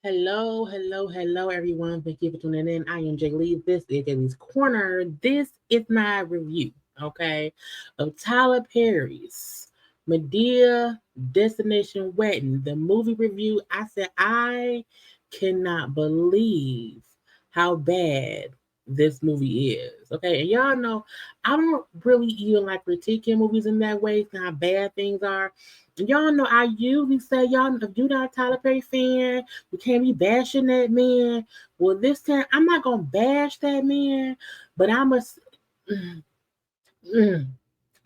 Hello, everyone. Thank you for tuning in. I am Jaylee. This is Jaylee's Corner. This is my review, okay, of Tyler Perry's Madea Destination Wedding, the movie review. I said, I cannot believe how bad this movie is, okay? And y'all know I don't really even like critiquing movies in that way, how bad things are. Y'all know I usually say, y'all, if you're not a Tyler Perry fan, you can't be bashing that man. Well, this time I'm not gonna bash that man, but I must.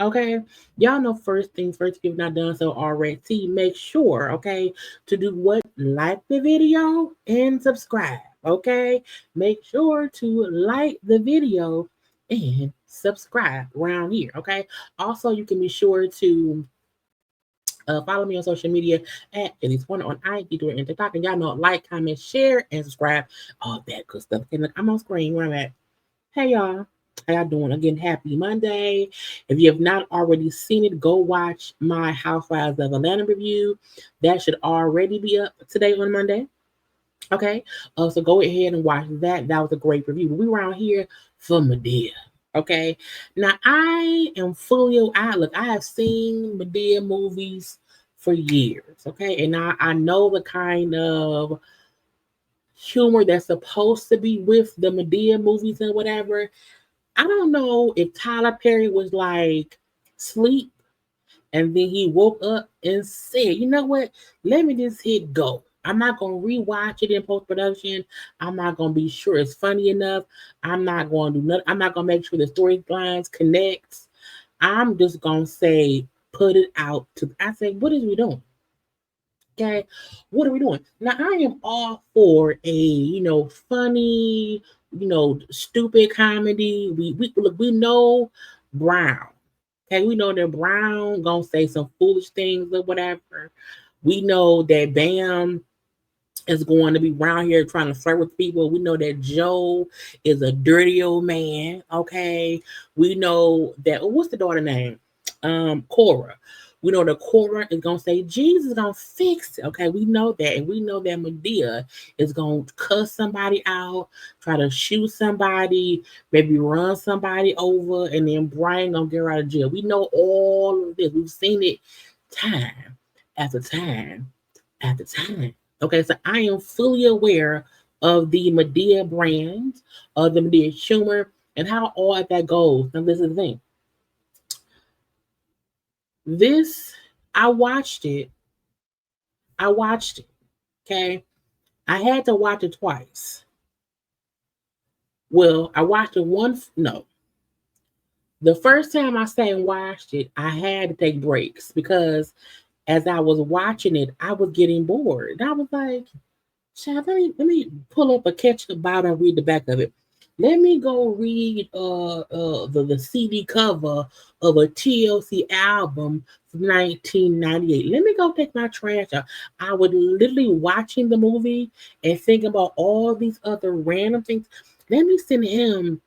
Okay, y'all know first things first. If you've not done so already, make sure, okay, to do what? Like the video and subscribe. Okay, make sure to like the video and subscribe around here. Okay, also you can be sure to follow me on social media at JayLeesCorner on IG, Twitter, and TikTok. And y'all know, like, comment, share, and subscribe. All that good stuff. Okay, look, I'm on screen where I'm at. Hey, y'all. How y'all doing? Again, happy Monday. If you have not already seen it, go watch my Housewives of Atlanta review. That should already be up today on Monday. Okay. So go ahead and watch that. That was a great review. We were out here for Madea. Okay. Now I am fully look, I have seen Madea movies for years. Okay. And I know the kind of humor that's supposed to be with the Madea movies and whatever. I don't know if Tyler Perry was like sleep and then he woke up and said, you know what? Let me just hit go. I'm not going to rewatch it in post production. I'm not going to be sure it's funny enough. I'm not going to do nothing. I'm not going to make sure the storylines connects. I'm just going to say, put it out to, I say, what is we doing? Okay. What are we doing? Now, I am all for a, funny, stupid comedy. We look, we know Brown. Okay, we know that Brown gonna say some foolish things or whatever. We know that Bam is going to be around here trying to flirt with people. We know that Joe is a dirty old man. Okay, we know that what's the daughter name? Cora. We know that Cora is gonna say Jesus is gonna fix it. Okay, we know that, and we know that Madea is gonna cuss somebody out, try to shoot somebody, maybe run somebody over, and then Brian gonna get her out of jail. We know all of this. We've seen it time after time after time. Okay, so I am fully aware of the Madea brand, of the Madea humor, and how all of that goes. Now, this is the thing. This, I watched it. I watched it. Okay. I had to watch it twice. Well, I watched it once. No. The first time I sat and watched it, I had to take breaks because as I was watching it, I was getting bored. I was like, Chad, let me pull up a ketchup bottle and read the back of it. Let me go read the CD cover of a TLC album from 1998. Let me go take my trash out. I was literally watching the movie and thinking about all these other random things. Let me send him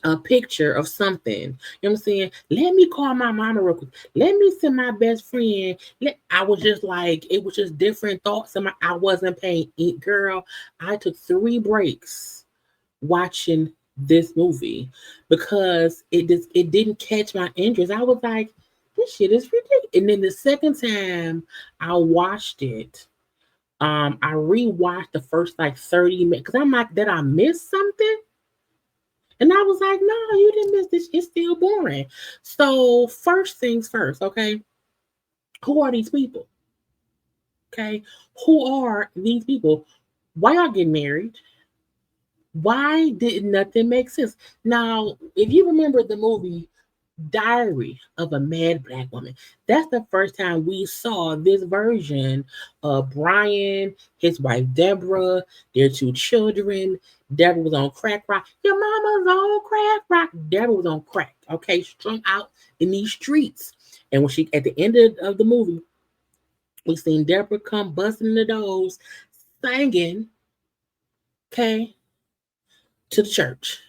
a picture of something. You know what I'm saying? Let me call my mama real quick. Let me send my best friend. I was just like, it was just different thoughts. I wasn't paying it, girl. I took 3 breaks watching this movie because it didn't catch my interest. I was like, this shit is ridiculous. And then the second time I watched it, I rewatched the first like 30 minutes because I'm like, did I miss something? And I was like, no, you didn't miss this. It's still boring. So, first things first, okay? Who are these people? Okay? Who are these people? Why y'all getting married? Why did nothing make sense? Now, if you remember the movie Diary of a Mad Black Woman, that's the first time we saw this version of Brian, his wife Deborah, their 2 children. Deborah was on crack rock. Your mama's on crack rock. Deborah was on crack, okay, strung out in these streets. And when she, at the end of the movie, we seen Deborah come busting the doors, singing, okay, to the church.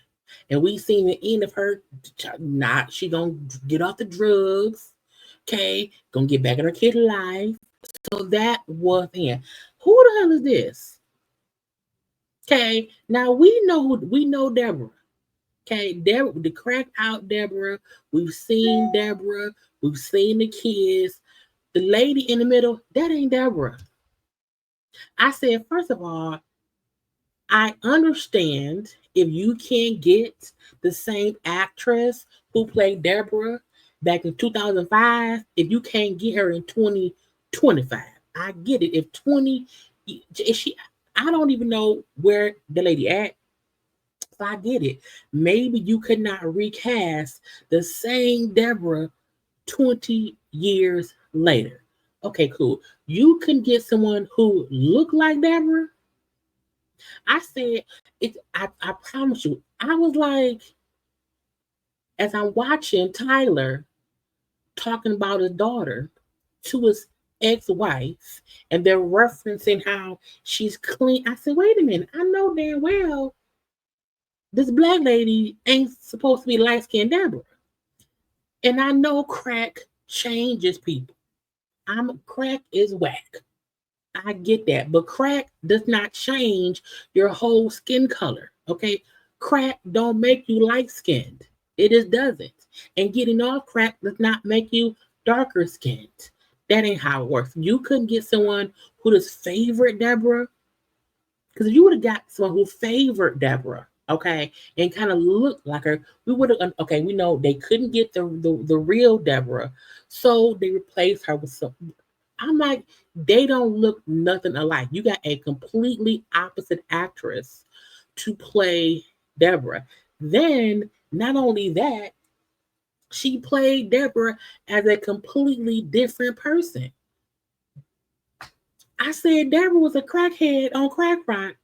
And we seen the end of her. Not she gonna get off the drugs, okay? Gonna get back in her kid life. So that was in. Who the hell is this? Okay, now we know Deborah. Okay, Deborah, the crack out Deborah. We've seen Deborah. We've seen the kids. The lady in the middle, that ain't Deborah. I said, first of all, I understand if you can't get the same actress who played Deborah back in 2005, if you can't get her in 2025. I get it. If 20, is she, I don't even know where the lady at. So I get it. Maybe you could not recast the same Deborah 20 years later. Okay, cool. You can get someone who looked like Deborah. I said it. I promise you. I was like, as I'm watching Tyler talking about his daughter to his ex-wife, and they're referencing how she's clean. I said, wait a minute. I know damn well this black lady ain't supposed to be light skinned Deborah, and I know crack changes people. Crack is whack. I get that, but crack does not change your whole skin color. Okay, crack don't make you light skinned. It just doesn't. And getting off crack does not make you darker skinned. That ain't how it works. You couldn't get someone who is favorite Deborah, because if you would have got someone who favored Deborah, okay, and kind of looked like her, we would have. Okay, we know they couldn't get the real Deborah, so they replaced her with some. I'm like, they don't look nothing alike. You got a completely opposite actress to play Deborah. Then, not only that, she played Deborah as a completely different person. I said Deborah was a crackhead on crack rock,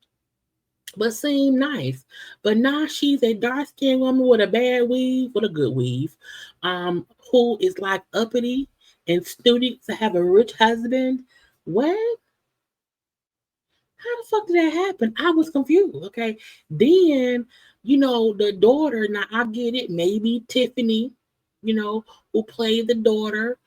but seemed nice. But now she's a dark skinned woman with a bad weave, with a good weave, who is like uppity and snooty to have a rich husband. What? How the fuck did that happen? I was confused. Okay. Then, the daughter, now I get it, maybe Tiffany, who played the daughter,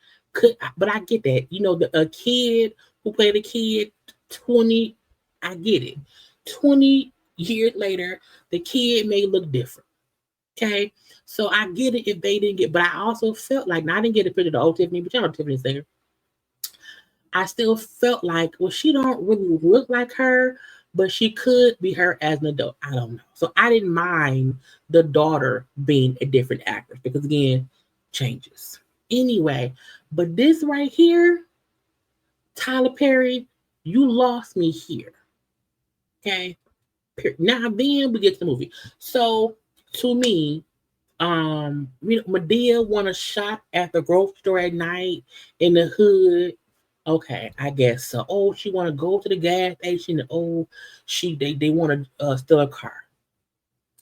but I get that. A kid who played a kid 20, I get it. 20 years later, the kid may look different. Okay. So I get it if they didn't get, but I also felt like, now I didn't get a picture of the old Tiffany, but you know Tiffany's there. I still felt like, well, she don't really look like her, but she could be her as an adult. I don't know. So I didn't mind the daughter being a different actress because again, changes. Anyway, but this right here, Tyler Perry, you lost me here. Okay. Now then we get to the movie. So to me, Madea want to shop at the grocery store at night in the hood. Okay, I guess so. Oh, she want to go to the gas station. Oh, they want to steal a car.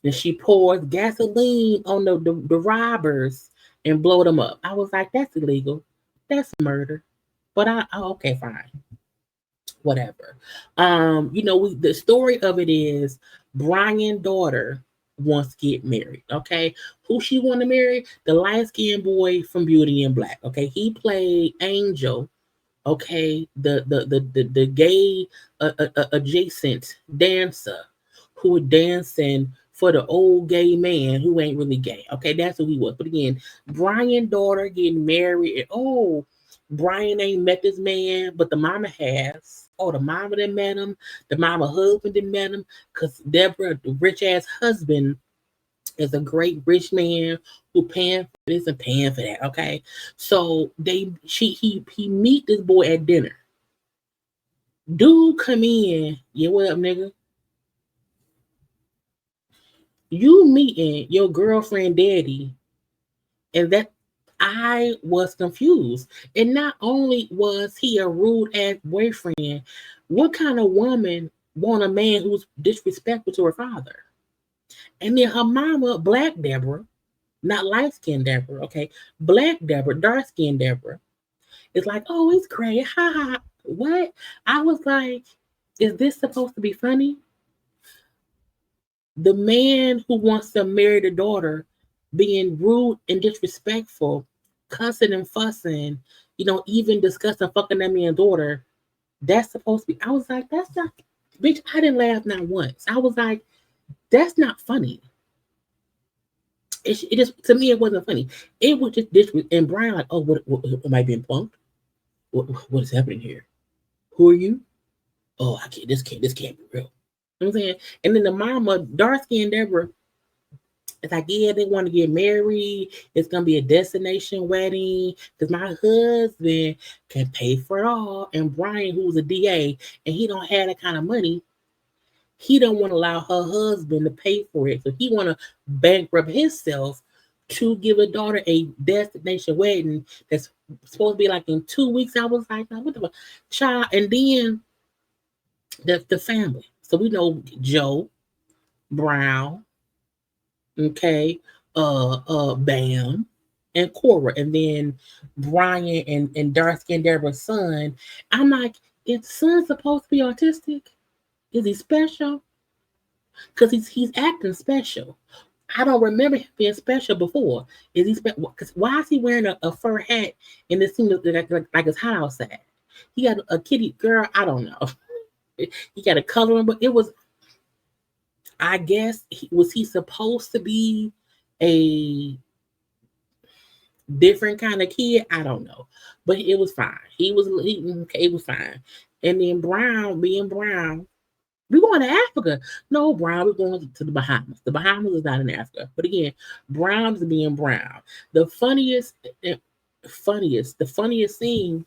And she pours gasoline on the robbers and blow them up. I was like, that's illegal. That's murder. But okay, fine, whatever. The story of it is Brian's daughter wants to get married. Okay, who she want to marry? The light skinned boy from Beauty and Black. Okay, he played Angel. Okay, the gay adjacent dancer who was dancing for the old gay man who ain't really gay. Okay, that's who he was. But again, Brian's daughter getting married, and Brian ain't met this man, but the mama has. Oh, the mama that met him, the mama husband that met him, because Deborah, the rich ass husband, is a great rich man who paying for this and paying for that. Okay, so he meet this boy at dinner. Dude come in, yeah, what up, nigga? You meeting your girlfriend daddy, and that I was confused. And not only was he a rude ass boyfriend, what kind of woman want a man who's disrespectful to her father? And then her mama, Black Deborah, not light skinned Deborah, okay? Black Deborah, dark skinned Deborah. It's like, oh, it's crazy. Ha ha. What? I was like, is this supposed to be funny? The man who wants to marry the daughter being rude and disrespectful, cussing and fussing, even discussing fucking that man's daughter, that's supposed to be. I was like, that's not. Bitch, I didn't laugh not once. I was like, that's not funny. It just, to me, it wasn't funny. It was just this, and Brian like, oh, what am I being punked? What is happening here? Who are you? Oh, I can't. This can't be real. You know what I'm saying? And then the mama, dark skinned Deborah, it's like, yeah, they want to get married. It's gonna be a destination wedding because my husband can pay for it all. And Brian, who's a DA, and he don't have that kind of money, he don't want to allow her husband to pay for it. So he want to bankrupt himself to give a daughter a destination wedding that's supposed to be like in 2 weeks. I was like, what the fuck? Child, and then the family. So we know Joe Brown, okay, Bam, and Cora, and then Brian and dark skinned Deborah's son. I'm like, is the son supposed to be autistic? Is he special? Because he's acting special. I don't remember him being special before. Is he special? Because why is he wearing a fur hat and it seems like it's hot outside? He got a kitty girl. I don't know. He got a coloring, but it was. I guess was he supposed to be a different kind of kid? I don't know, but it was fine. It was fine. And then Brown, being Brown, we going to Africa. No, Brown, we're going to the Bahamas. The Bahamas is not in Africa. But again, Brown is being Brown. The funniest scene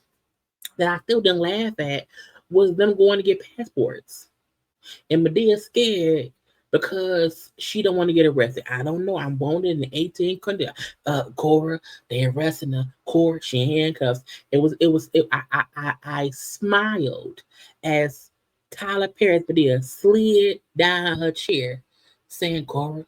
that I still didn't laugh at was them going to get passports. And Madea scared because she don't want to get arrested. I don't know. I'm wanted in 18 country. Cora, they arresting her. Cora, she in handcuffs. I smiled as Tyler Perry's Madea slid down her chair, saying, Cora,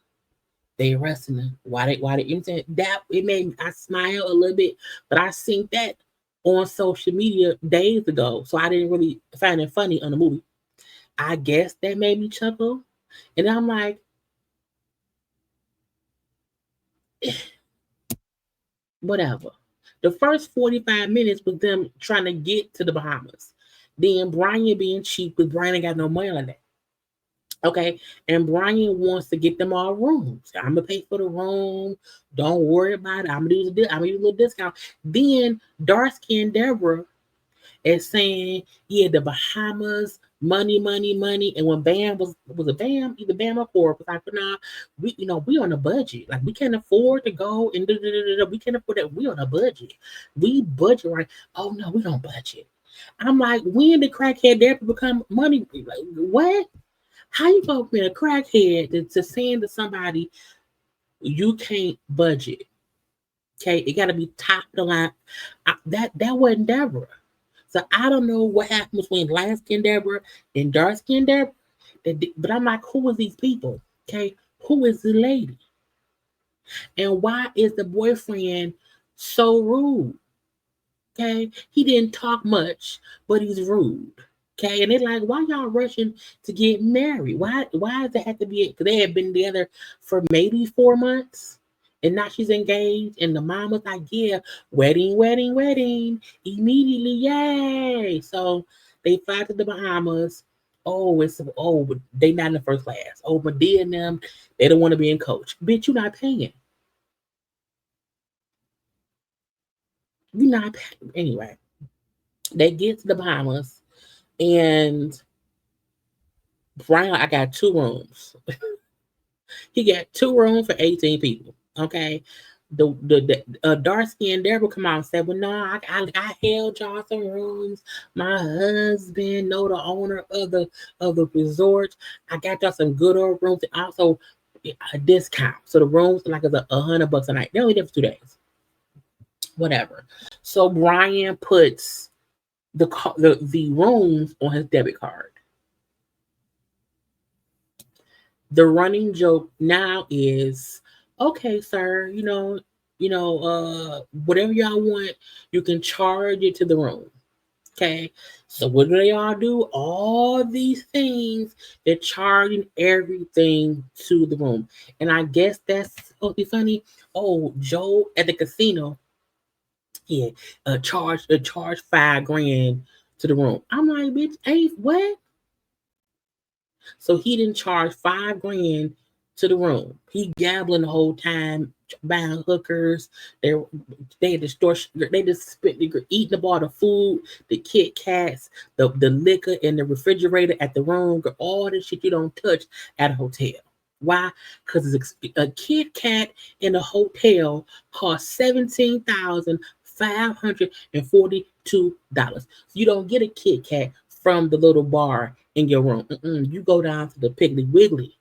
they arresting her. Why they, you know what I'm saying? That, it made me, I smile a little bit, but I seen that on social media days ago. So I didn't really find it funny on the movie. I guess that made me chuckle. And I'm like, whatever. The first 45 minutes was them trying to get to the Bahamas. Then Brian being cheap because Brian ain't got no money like that. Okay. And Brian wants to get them all rooms. I'm gonna pay for the room. Don't worry about it. I'm gonna use a little discount. Then dark skinned Deborah and saying, yeah, the Bahamas, money, money, money. And when Bam was a Bam, either Bam or Cora was like, nah, we on a budget. Like we can't afford to go and we can't afford that. We on a budget. We budget right. Oh no, we don't budget. I'm like, when did crackhead ever become money? Like, what? How you gonna be a crackhead to saying to somebody you can't budget? Okay, it got to be top of the line. That wasn't Deborah. So I don't know what happened between light skinned Deborah and dark skinned Deborah. But I'm like, who are these people? Okay, who is the lady? And why is the boyfriend so rude? Okay, he didn't talk much, but he's rude. Okay, and they're like, why y'all rushing to get married? Why does it have to be? Because they had been together for maybe 4 months, and now she's engaged, and the mom was like, yeah, wedding, wedding, wedding, immediately, yay! So they fly to the Bahamas. But they not in the first class. Oh, Madea and them, they don't want to be in coach. Bitch, you not paying. You not paying. Anyway. They get to the Bahamas, and Brian, I got 2 rooms. He got 2 rooms for 18 people. Okay. The dark skinned Deborah come out and said, well, no, I held y'all some rooms. My husband know the owner of the resort. I got y'all some good old rooms and also a discount. So the rooms like it's $100 a night. They only there for 2 days. Whatever. So Brian puts the rooms on his debit card. The running joke now is, okay, sir, whatever y'all want, you can charge it to the room. Okay. So what do they all do? All these things, they're charging everything to the room. And I guess that's supposed to be funny. Oh, Joe at the casino, yeah, charge 5 grand to the room. I'm like, bitch, ain't what? So he didn't charge 5 grand to the room. He gambling the whole time, buying hookers. They they had the store. They just spent eating up all the food, the Kit Kats, the liquor in the refrigerator at the room, all the shit you don't touch at a hotel. Why? Because a Kit Kat in a hotel costs $17,542. So you don't get a Kit Kat from the little bar in your room. You go down to the Piggly Wiggly,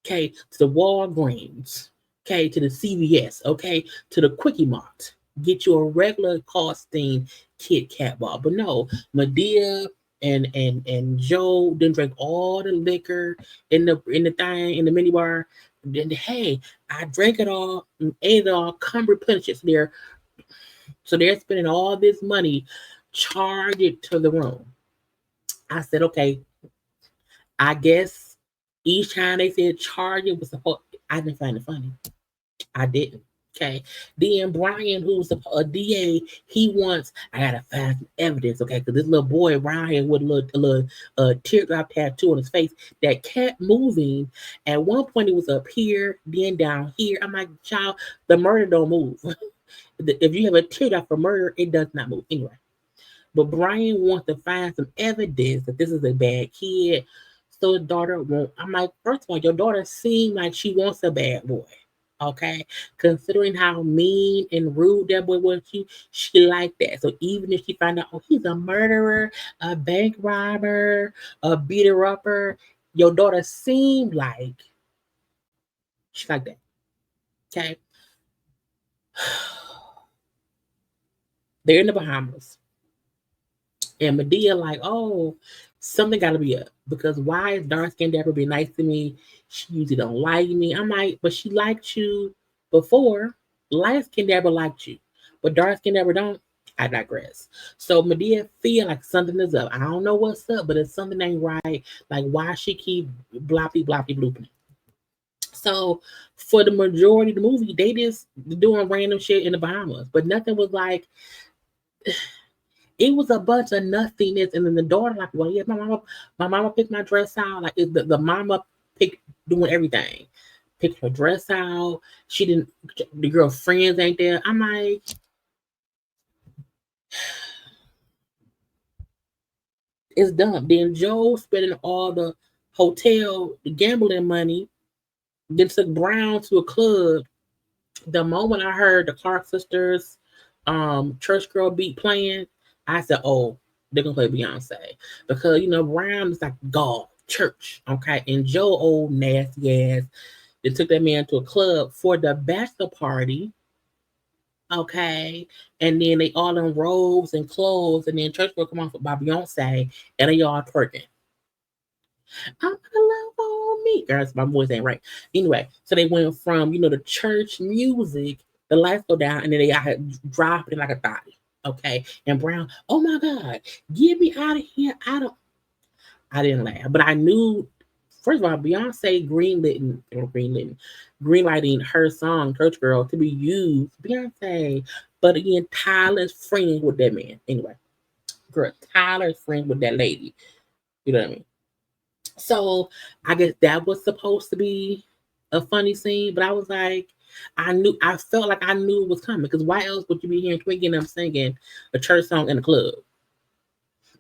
okay, to the Walgreens, okay, to the CVS, okay, to the Quickie Mart. Get you a regular costing Kit Kat bar. But no, Madea and Joe didn't drink all the liquor in the mini bar. Then hey, I drank it all and ate it all, come replenish it. So they're spending all this money, charge it to the room. I said, okay, I guess each time they said charge it was supposed. I didn't find it funny. I didn't. Okay. Then Brian, who's a DA, he wants. I gotta find some evidence. Okay, because this little boy around here with a little teardrop tattoo on his face that kept moving. At one point, it was up here, then down here. I'm like, child, the murder don't move. If you have a teardrop for murder, it does not move anyway. But Brian wants to find some evidence that this is a bad kid. So his daughter won't. I'm like, first of all, your daughter seemed like she wants a bad boy. Okay. Considering how mean and rude that boy was to you, she liked that. So even if she find out, oh, he's a murderer, a bank robber, a beater upper, your daughter seemed like she liked that. Okay. They're in the Bahamas. And Madea like, oh, something got to be up because why is dark skinned Deborah be nice to me? She usually don't like me. I'm like, but she liked you before. Light skinned Deborah liked you, but dark skinned Deborah don't. I digress. So Madea feel like something is up. I don't know what's up, but if something ain't right, like why she keep bloppy bloppy blooping. So for the majority of the movie, they just doing random shit in the Bahamas, but nothing was like it was a bunch of nothingness. And then the daughter, like, well, yeah, my mama picked my dress out. Like the mama picked doing everything. Picked her dress out. She didn't the girl friends ain't there. I'm like, it's dumb. Then Joe spending all the hotel the gambling money, then took Brown to a club. The moment I heard the Clark sisters church girl beat playing, I said, oh, they're gonna play Beyonce. Because Brown is like God, church, okay? And Joe old nasty ass, they took that man to a club for the bachelor party, okay? And then they all in robes and clothes, and then church girl come off by Beyonce, and they all twerking. I'm gonna love on me. Guys, my voice ain't right. Anyway, so they went from, the church music, the lights go down, and then they got dropped it like a thotty. Okay. And Brown, oh my God, get me out of here. I didn't laugh. But I knew first of all, Beyonce greenlighting her song, Church Girl, to be used. Beyonce. But again, Tyler's friend with that man. Anyway, girl, Tyler's friend with that lady. You know what I mean? So I guess that was supposed to be a funny scene, but I was like, I felt like I knew it was coming because why else would you be hearing Twinkie and them singing a church song in the club?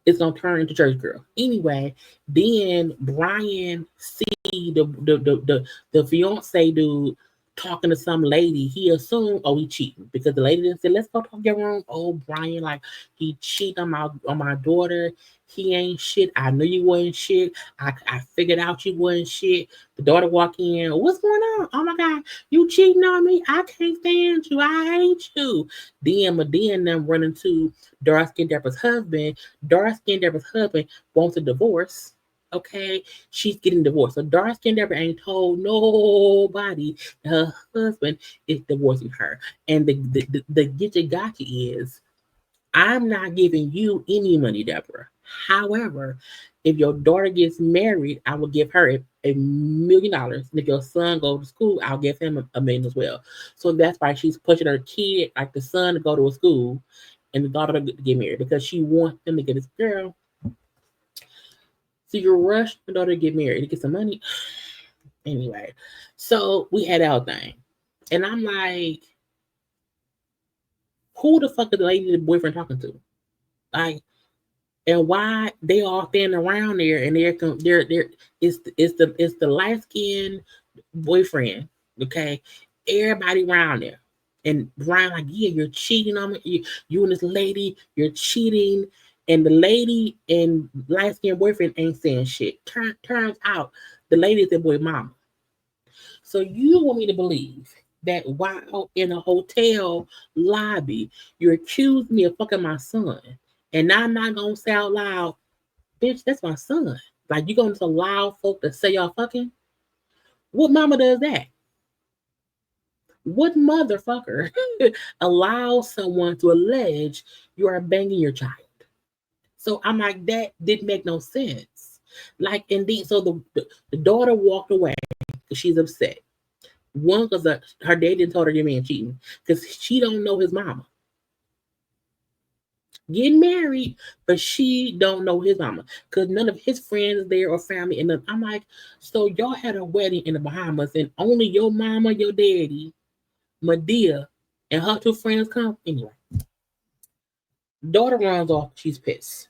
It's gonna turn into church girl anyway. Then Brian see the fiance dude talking to some lady. He assumed, oh, he cheating because the lady didn't say, let's go talk your room. Oh, Brian, like he cheated on my daughter. He ain't shit. I knew you wasn't shit. I figured out you wasn't shit. The daughter walk in. What's going on? Oh my God, you cheating on me? I can't stand you. I hate you. Then Madea and them running to dark skinned Deborah's husband. Dark skinned Deborah's husband wants a divorce. Okay, she's getting divorced. So dark skinned Deborah ain't told nobody that her husband is divorcing her. And the get you gotcha is I'm not giving you any money, Deborah. However, if your daughter gets married, I will give her $1 million. And if your son goes to school, I'll give him a million as well. So that's why she's pushing her kid, like the son, to go to a school and the daughter to get married because she wants them to get this girl. So you rush your daughter to get married to get some money. Anyway, so we had our thing. And I'm like, who the fuck is the lady the boyfriend talking to? Like, and why they all standing around there and they're it's the light skinned boyfriend, okay? Everybody around there. And Brian like, yeah, you're cheating on me. You and this lady, you're cheating. And the lady and light skinned boyfriend ain't saying shit. Turns out the lady is the boy mama. So you want me to believe that while in a hotel lobby, you accused me of fucking my son, and I'm not gonna say out loud, bitch, that's my son. Like you gonna just allow folk to say y'all fucking? What mama does that? What motherfucker allows someone to allege you are banging your child? So I'm like, that didn't make no sense. Like, indeed, so the daughter walked away because she's upset. One, because her dad didn't told her your man cheating because she don't know his mama. Getting married, but she don't know his mama because none of his friends is there or family. And I'm like, so y'all had a wedding in the Bahamas and only your mama, your daddy, Madea, and her two friends come? Anyway, daughter runs off. She's pissed.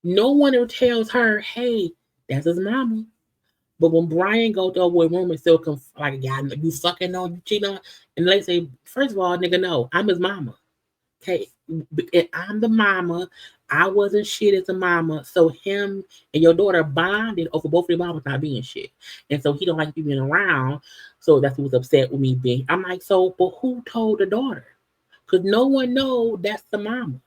No one ever tells her, hey, that's his mama. But when Brian go to a room and still like, yeah, you fucking know you cheating on, and they say, first of all, nigga, no, I'm his mama. Okay, and I'm the mama. I wasn't shit as a mama, so him and your daughter bonded over both of their mamas not being shit, and so he don't like you being around. So that's what was upset with me being. I'm like, so, but who told the daughter? Because no one know that's the mama.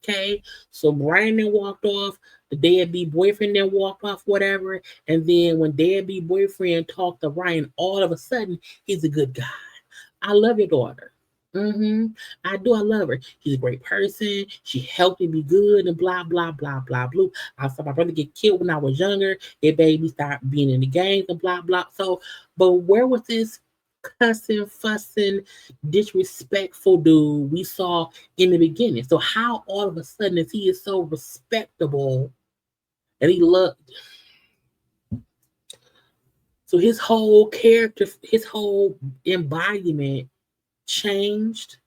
Okay, so Brian then walked off. The deadbeat boyfriend then walked off, whatever. And then when deadbeat boyfriend talked to Ryan, all of a sudden he's a good guy. I love your daughter. I do. I love her. She's a great person. She helped me be good and blah blah blah blah blah. I saw my brother get killed when I was younger. It made me start being in the games and blah blah. So, but where was this cussing, fussing, disrespectful dude we saw in the beginning? So how all of a sudden is he is so respectable and he looked, so his whole character, his whole embodiment changed.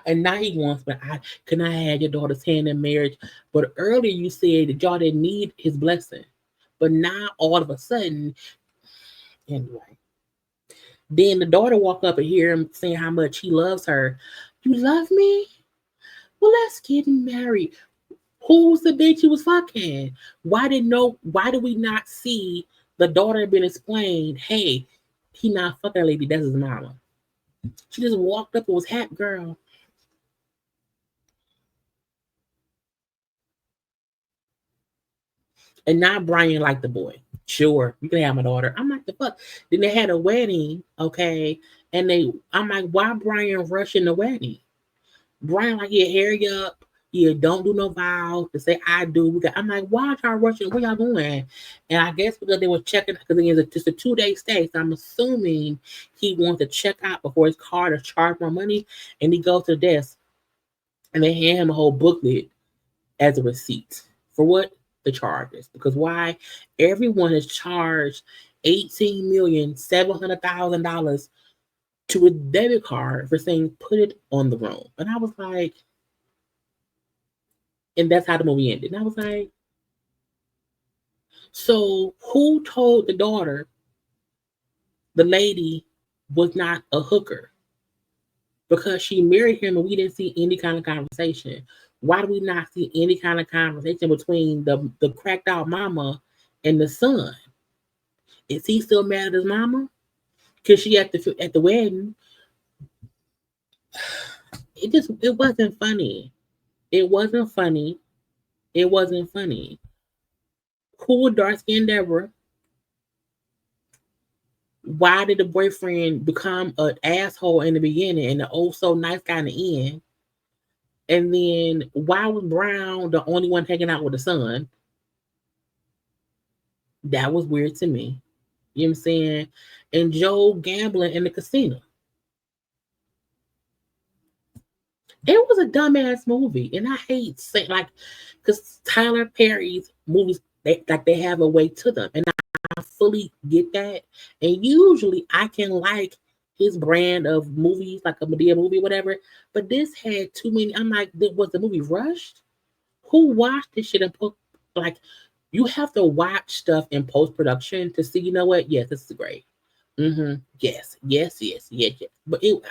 And now he wants, but can I have your daughter's hand in marriage? But earlier you said that y'all didn't need his blessing. But now all of a sudden, anyway. Then the daughter walk up and hear him saying how much he loves her. You love me? Well, let's get married. Who's the bitch he was fucking? Why did we not see the daughter been explained, hey, he not fucking a lady, that's his mama. She just walked up and was happy, girl. And now Brian liked the boy. Sure, you can have my daughter. I'm like, the fuck. Then they had a wedding, okay, and I'm like, why Brian rushing the wedding? Brian like, yeah, hurry up. Yeah, don't do no vows to say I do. I'm like, why y'all rushing? Where y'all going? And I guess because they were checking, because it's just a 2-day stay. So I'm assuming he wants to check out before his car to charge more money. And he goes to the desk and they hand him a whole booklet as a receipt for what? The charges. Because why? Everyone is charged $18,700,000 to a debit card for saying put it on the room. And I was like, and that's how the movie ended. And I was like, so who told the daughter the lady was not a hooker? Because she married him and we didn't see any kind of conversation. Why do we not see any kind of conversation between the cracked out mama and the son? Is he still mad at his mama? Because she at the wedding. It wasn't funny. It wasn't funny. It wasn't funny. Cool dark skinned Deborah. Why did the boyfriend become an asshole in the beginning and the oh so nice guy in the end? And then why was Brown the only one hanging out with the son? That was weird to me. You know what I'm saying? And Joe gambling in the casino. It was a dumbass movie, and I hate saying like, because Tyler Perry's movies they have a way to them, and I fully get that. And usually, I can like his brand of movies, like a Madea movie, whatever. But this had too many. I'm like, was the movie rushed? Who watched this shit and put like? You have to watch stuff in post production to see. You know what? Yes, this is great. Yes, yes, yes, yes, yes. But it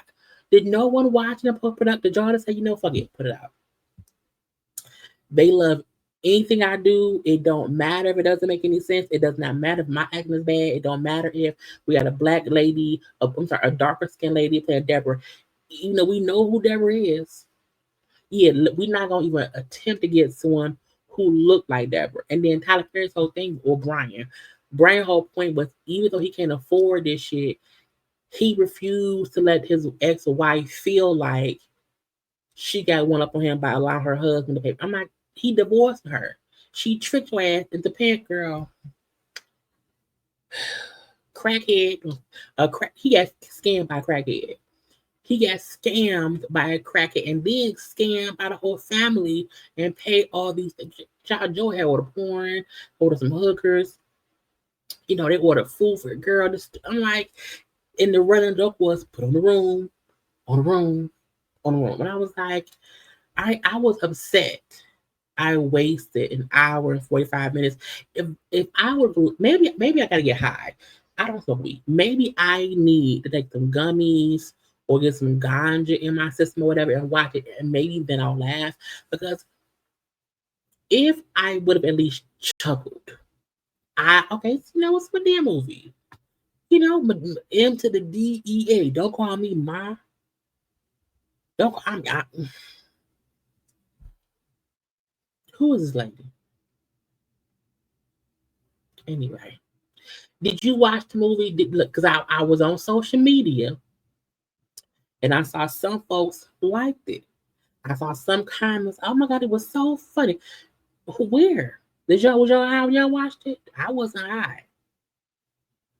did no one watching the post production? Did y'all just say, fuck it, put it out? They love anything I do. It don't matter if it doesn't make any sense. It does not matter if my acting is bad. It don't matter if we got a black lady, I'm sorry, a darker skinned lady playing Deborah. We know who Deborah is. Yeah, we're not gonna even attempt to get someone who looked like Deborah. And then Tyler Perry's whole thing, or Brian. Brian's whole point was, even though he can't afford this shit, he refused to let his ex-wife feel like she got one up on him by allowing her husband to pay. I'm like, he divorced her. She tricked your ass into paying, girl. Crackhead. He got scammed by a crackhead. He got scammed by a crackhead and then scammed by the whole family and paid all these things. Child Joe had ordered porn, ordered some hookers. They ordered food for the girl. I'm like, and the running joke was put on the room, on the room, on the room. And I was like, I was upset. I wasted an hour and 45 minutes. If I would, maybe I gotta get high. I don't smoke weed. Maybe I need to take some gummies or get some ganja in my system or whatever and watch it, and maybe then I'll laugh. Because if I would have at least chuckled, okay, what's my damn movie? M to the DEA. Don't call me Ma. Don't call me. Who is this lady? Anyway, did you watch the movie? Look, because I was on social media and I saw some folks liked it. I saw some comments. Oh my god, it was so funny. Where? Was y'all watched it? I wasn't high.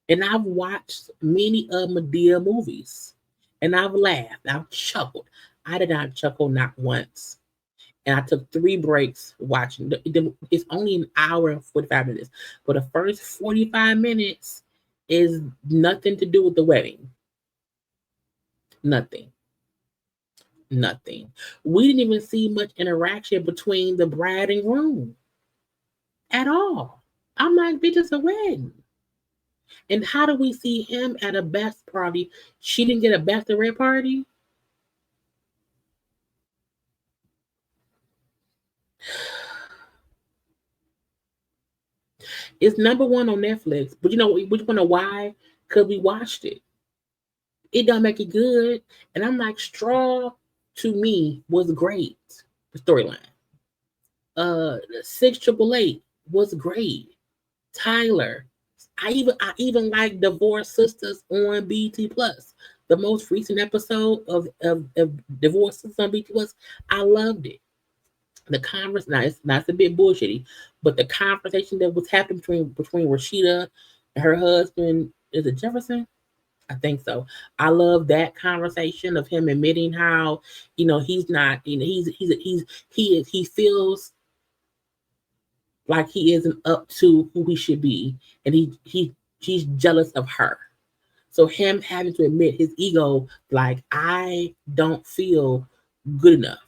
And I've watched many of Madea movies. And I've laughed. I've chuckled. I did not chuckle not once. And I took 3 breaks watching. It's only an hour and 45 minutes. But the first 45 minutes is nothing to do with the wedding. Nothing. Nothing. We didn't even see much interaction between the bride and groom at all. I'm like, bitch, it's a wedding. And how do we see him at a best party? She didn't get a bachelorette party. It's #1 on Netflix. But you wanna why? Because we watched it. It don't make it good. And I'm like, Straw to me was great. The storyline. 688 was great. Tyler. I even like Divorced Sisters on BT Plus. The most recent episode of Divorced Sisters on BT Plus. I loved it. The conversation, now it's a bit bullshitty, but the conversation that was happening between Rashida and her husband, is it Jefferson? I think so. I love that conversation of him admitting how he's not, he feels like he isn't up to who he should be, and he's jealous of her. So him having to admit his ego, like, I don't feel good enough.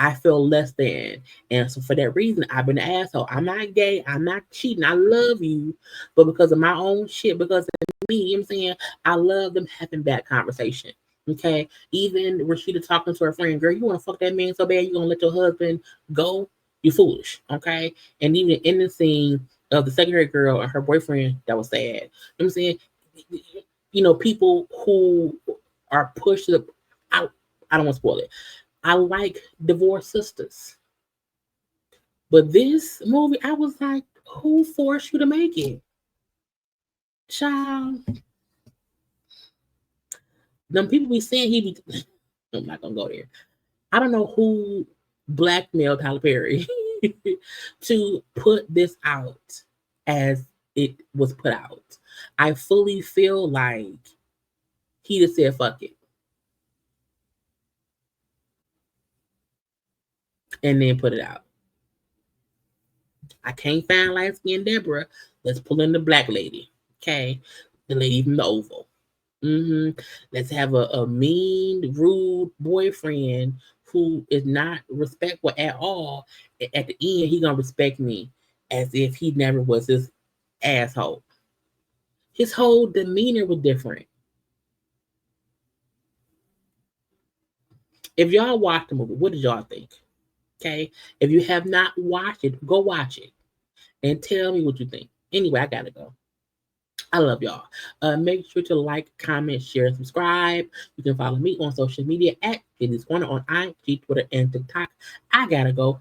I feel less than. And so for that reason, I've been an asshole. I'm not gay. I'm not cheating. I love you. But because of my own shit, because of me, you know what I'm saying? I love them having that conversation. Okay. Even Rashida talking to her friend, girl, you want to fuck that man so bad, you going to let your husband go? You foolish. Okay. And even in the scene of the secondary girl and her boyfriend, that was sad. You know what I'm saying? People who are pushed out. I don't want to spoil it. I like Divorced Sisters. But this movie, I was like, who forced you to make it? Child. Them people be saying he be. I'm not going to go there. I don't know who blackmailed Tyler Perry to put this out as it was put out. I fully feel like he just said, fuck it. and then put it out. I can't find light skinned Deborah. Let's pull in the black lady. Okay. The lady from the Oval. Let's have a mean, rude boyfriend who is not respectful at all. At the end, he gonna respect me as if he never was this asshole. His whole demeanor was different. If y'all watched the movie, what did y'all think? Okay. If you have not watched it, go watch it and tell me what you think. Anyway, I gotta go. I love y'all. Make sure to like, comment, share, subscribe. You can follow me on social media at JayLeesCorner on IG, Twitter, and TikTok. I gotta go.